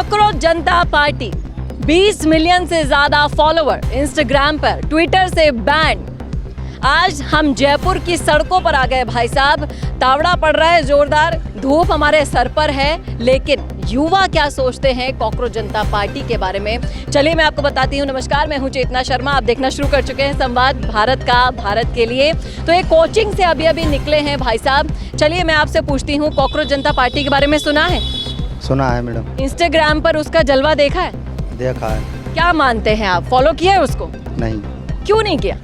Cockroach जनता party 20 million से ज्यादा follower Instagram पर, ट्विटर से बैन। आज हम जयपुर की सड़कों पर आ गए भाई साहब। तावड़ा पड़ रहा है जोरदार, धूप हमारे सर पर है, लेकिन युवा क्या सोचते हैं कॉकरोच जनता पार्टी के बारे में, चलिए मैं आपको बताती हूँ। नमस्कार, मैं हूँ चेतना शर्मा। आप देखना शुरू कर चुके हैं संवाद भारत का, भारत के लिए। तो ये कोचिंग से अभी निकले हैं भाई साहब। चलिए मैं आपसे पूछती हूँ, कॉकरोच जनता पार्टी के बारे में सुना है? सुना है मैडम। इंस्टाग्राम पर उसका जलवा देखा है? देखा है। क्या मानते हैं आप, फॉलो किया है उसको? नहीं। क्यों नहीं किया?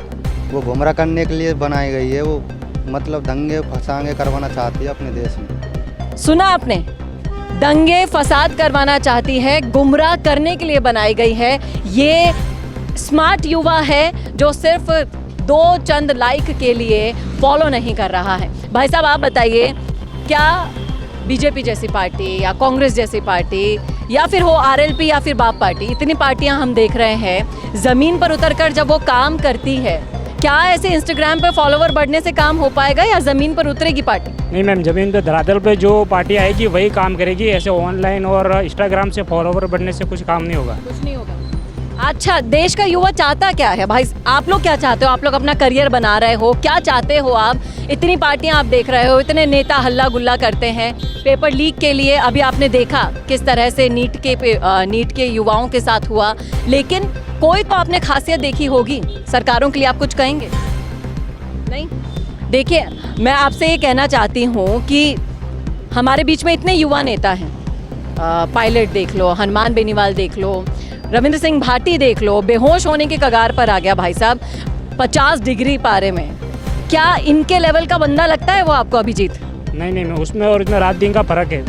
वो गुमराह करने के लिए बनाई गई है। वो मतलब दंगे फसांगे करवाना चाहती है अपने देश में। सुना आपने, दंगे फसाद करवाना चाहती है, गुमराह करने के लिए बनाई गई है। ये स्मार्ट युवा है जो सिर्फ 2 चंद लाइक के लिए फॉलो नहीं कर रहा है। भाई साहब आप बताइए, क्या बीजेपी जैसी पार्टी या कांग्रेस जैसी पार्टी या फिर हो आरएलपी या फिर बाप पार्टी, इतनी पार्टियां हम देख रहे हैं, जमीन पर उतरकर जब वो काम करती है, क्या ऐसे इंस्टाग्राम पे फॉलोवर बढ़ने से काम हो पाएगा या जमीन पर उतरेगी पार्टी? नहीं मैम, जमीन पे धरातल पे जो पार्टी आएगी वही काम करेगी। ऐसे ऑनलाइन और इंस्टाग्राम से फॉलोवर बढ़ने से कुछ काम नहीं होगा। कुछ नहीं होगा। अच्छा, देश का युवा चाहता क्या है भाई? आप लोग क्या चाहते हो? आप लोग अपना करियर बना रहे हो, क्या चाहते हो आप? इतनी पार्टियां आप देख रहे हो, इतने नेता हल्ला गुल्ला करते हैं पेपर लीक के लिए। अभी आपने देखा किस तरह से नीट के युवाओं के साथ हुआ, लेकिन कोई तो आपने खासियत देखी होगी। सरकारों के लिए आप कुछ कहेंगे? नहीं। देखिए, मैं आपसे ये कहना चाहती हूँ कि हमारे बीच में इतने युवा नेता हैं। पायलट देख लो, हनुमान बेनीवाल देख लो, रविंद्र सिंह भाटी देख लो, बेहोश होने के कगार पर आ गया भाई साहब 50 डिग्री पारे में। क्या इनके लेवल का बंदा लगता है वो आपको अभिजीत? नहीं, उसमें और इसमें रात दिन का फर्क है।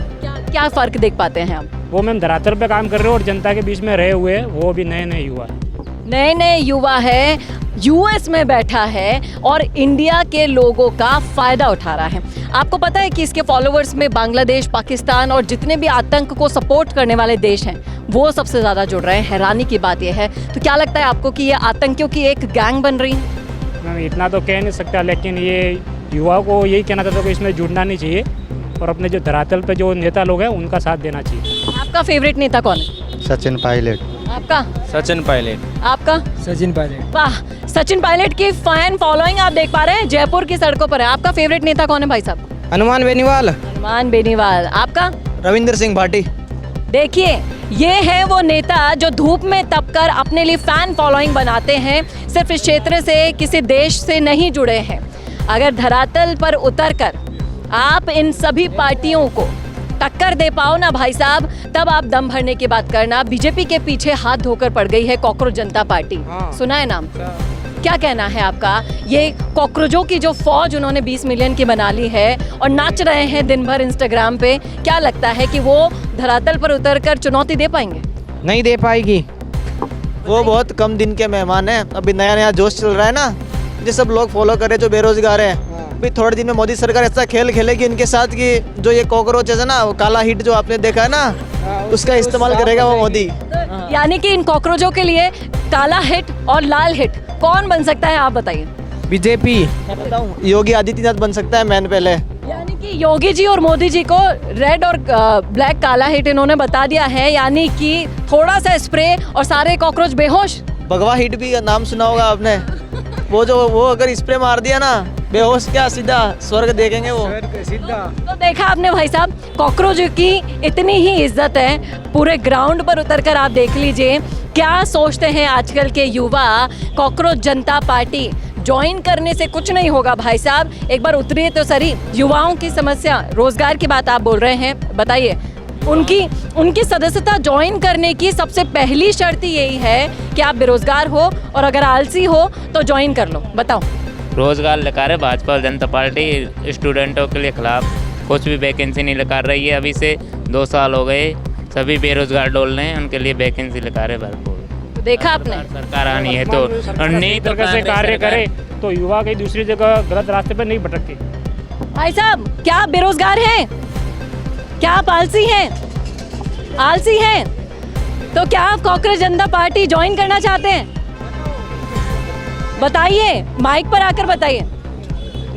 क्या फ़र्क देख पाते हैं आप? वो मैम धरातल पे काम कर रहे हो और जनता के बीच में रहे हुए, वो भी नए युवा है, यूएस में बैठा है और इंडिया के लोगों का फ़ायदा उठा रहा है। आपको पता है कि इसके फॉलोअर्स में बांग्लादेश, पाकिस्तान और जितने भी आतंक को सपोर्ट करने वाले देश हैं वो सबसे ज़्यादा जुड़ रहे हैं। हैरानी की बात यह है। तो क्या लगता है आपको कि ये आतंकियों की एक गैंग बन रही है? मैम इतना तो कह नहीं सकता, लेकिन ये युवाओं को यही कहना चाहता हूँ कि इसमें जुड़ना नहीं चाहिए और अपने जो धरातल पे जो नेता लोग हैं उनका साथ देना चाहिए। आपका फेवरेट नेता कौन है? सचिन पायलट। आपका? सचिन पायलट। आपका? सचिन पायलट। वाह, सचिन पायलट की फैन फॉलोइंग आप देख पा रहे हैं, जयपुर की सड़कों पर है। आपका फेवरेट नेता कौन है भाई साहब? हनुमान बेनीवाल। हनुमान बेनीवाल। आपका? रविंद्र सिंह भाटी। देखिए, ये है वो नेता जो धूप में तपकर अपने लिए फैन फॉलोइंग बनाते हैं, सिर्फ इस क्षेत्र से, किसी देश से नहीं जुड़े हैं। अगर धरातल पर उतरकर आप इन सभी पार्टियों को टक्कर दे पाओ ना भाई साहब, तब आप दम भरने की बात करना। बीजेपी के पीछे हाथ धोकर पड़ गई है कॉकरोच जनता पार्टी। सुना है नाम? क्या कहना है आपका? ये कॉकरोचों की जो फौज उन्होंने 20 मिलियन की बना ली है और नाच रहे हैं दिन भर इंस्टाग्राम पे, क्या लगता है कि वो धरातल पर उतरकर चुनौती दे पाएंगे? नहीं दे पाएगी। वो बहुत कम दिन के मेहमान हैं। अभी नया जोश चल रहा है ना, जो सब लोग फॉलो कर रहे हैं, जो बेरोजगार हैं। अभी थोड़े दिन में मोदी सरकार ऐसा खेल खेलेगी इनके साथ कि जो ये कॉकरोचेस है ना, वो काला हिट जो आपने देखा है ना, उसका इस्तेमाल करेगा वो मोदी। यानी कि इन कॉकरोचों के लिए काला हिट और लाल हिट कौन बन सकता है, आप बताइए? बीजेपी। योगी आदित्यनाथ बन सकता है मैन पहले। यानी कि योगी जी और मोदी जी को रेड और ब्लैक काला हिट इन्होंने बता दिया है, यानी कि थोड़ा सा स्प्रे और सारे कॉकरोच बेहोश। भगवा हिट भी नाम सुना होगा आपने। वो अगर स्प्रे मार दिया ना, बेहोश क्या सीधा स्वर्ग देखेंगे वो। तो देखा आपने भाई साहब, कॉकरोच की इतनी ही इज्जत है। पूरे ग्राउंड पर उतरकर आप देख लीजिए क्या सोचते हैं आजकल के युवा। कॉकरोच जनता पार्टी ज्वाइन करने से कुछ नहीं होगा भाई साहब, एक बार उतरिए तो सही। युवाओं की समस्या, रोजगार की बात आप बोल रहे हैं, बताइए। उनकी सदस्यता ज्वाइन करने की सबसे पहली शर्त यही है कि आप बेरोजगार हो और अगर आलसी हो तो ज्वाइन कर लो। बताओ। रोजगार लगा रहे भाजपा और जनता पार्टी स्टूडेंटों के लिए खिलाफ, कुछ भी वैकेंसी नहीं लगा रही है। अभी से 2 साल हो गए, सभी बेरोजगार डोल रहे हैं, उनके लिए वैकेंसी लगा रहे भरपूर। तो देखा आपने, सरकार आनी है तो नहीं तो से कार्य करे तो युवा कहीं दूसरी जगह गलत रास्ते पर नहीं भटकते। भाई साहब, क्या आप बेरोजगार हैं? क्या आप आलसी हैं? तो क्या आप कॉकरोच जनता पार्टी ज्वाइन करना चाहते हैं? बताइए, माइक पर आकर बताइए।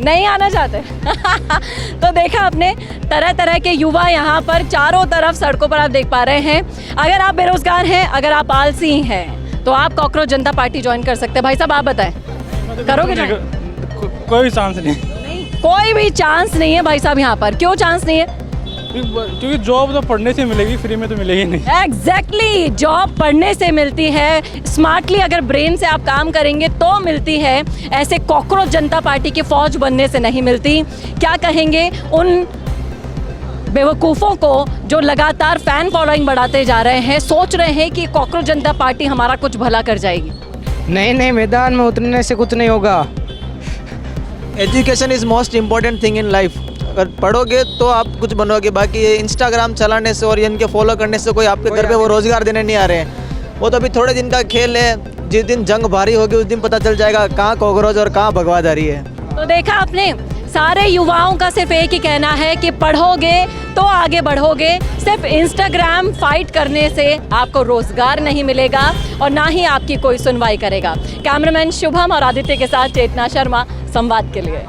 नहीं आना चाहते तो देखा आपने, तरह तरह के युवा यहाँ पर चारों तरफ सड़कों पर आप देख पा रहे हैं। अगर आप बेरोजगार हैं, अगर आप आलसी हैं, तो आप कॉकरोच जनता पार्टी ज्वाइन कर सकते हैं। भाई साहब आप बताएं, करोगे join? कोई चांस नहीं, कोई भी चांस नहीं है भाई साहब यहाँ पर। क्यों चांस नहीं है? क्योंकि जॉब तो पढ़ने से मिलेगी, फ्री में तो मिलेगी नहीं। एग्जैक्टली, जॉब पढ़ने से मिलती है, स्मार्टली अगर ब्रेन से आप काम करेंगे तो मिलती है। ऐसे कॉकरोच जनता पार्टी की फौज बनने से नहीं मिलती। क्या कहेंगे उन बेवकूफ़ों को जो लगातार फैन फॉलोइंग बढ़ाते जा रहे हैं, सोच रहे हैं कि कॉकरोच जनता पार्टी हमारा कुछ भला कर जाएगी? नहीं, मैदान में उतरने से कुछ नहीं होगा। Education is most important thing in life. अगर पढ़ोगे तो आप कुछ बनोगे, बाकी ये इंस्टाग्राम चलाने से और ये इनके फॉलो करने से कोई आपके घर पे वो रोज़गार देने नहीं आ रहे हैं। वो तो अभी थोड़े दिन का खेल है, जिस दिन जंग भारी होगी उस दिन पता चल जाएगा कहाँ कॉकरोच और कहाँ भगवादारी है। तो देखा आपने, सारे युवाओं का सिर्फ एक ही कहना है कि पढ़ोगे तो आगे बढ़ोगे। सिर्फ इंस्टाग्राम फाइट करने से आपको रोजगार नहीं मिलेगा और ना ही आपकी कोई सुनवाई करेगा। कैमरामैन शुभम और आदित्य के साथ चेतना शर्मा, संवाद के लिए।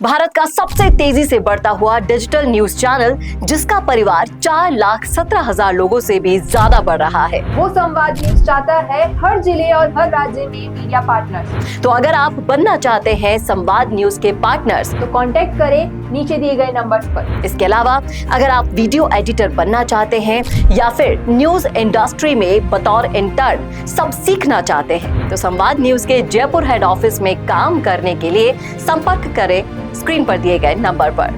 भारत का सबसे तेजी से बढ़ता हुआ डिजिटल न्यूज चैनल, जिसका परिवार 4,17,000 लोगों से भी ज्यादा बढ़ रहा है, वो संवाद न्यूज चाहता है हर जिले और हर राज्य में मीडिया पार्टनर्स। तो अगर आप बनना चाहते हैं संवाद न्यूज के पार्टनर्स, तो कांटेक्ट करें नीचे दिए गए नंबर्स पर। इसके अलावा अगर आप वीडियो एडिटर बनना चाहते हैं या फिर न्यूज इंडस्ट्री में बतौर इंटर्न सब सीखना चाहते हैं, तो संवाद न्यूज के जयपुर हेड ऑफिस में काम करने के लिए संपर्क करें स्क्रीन पर दिए गए नंबर पर।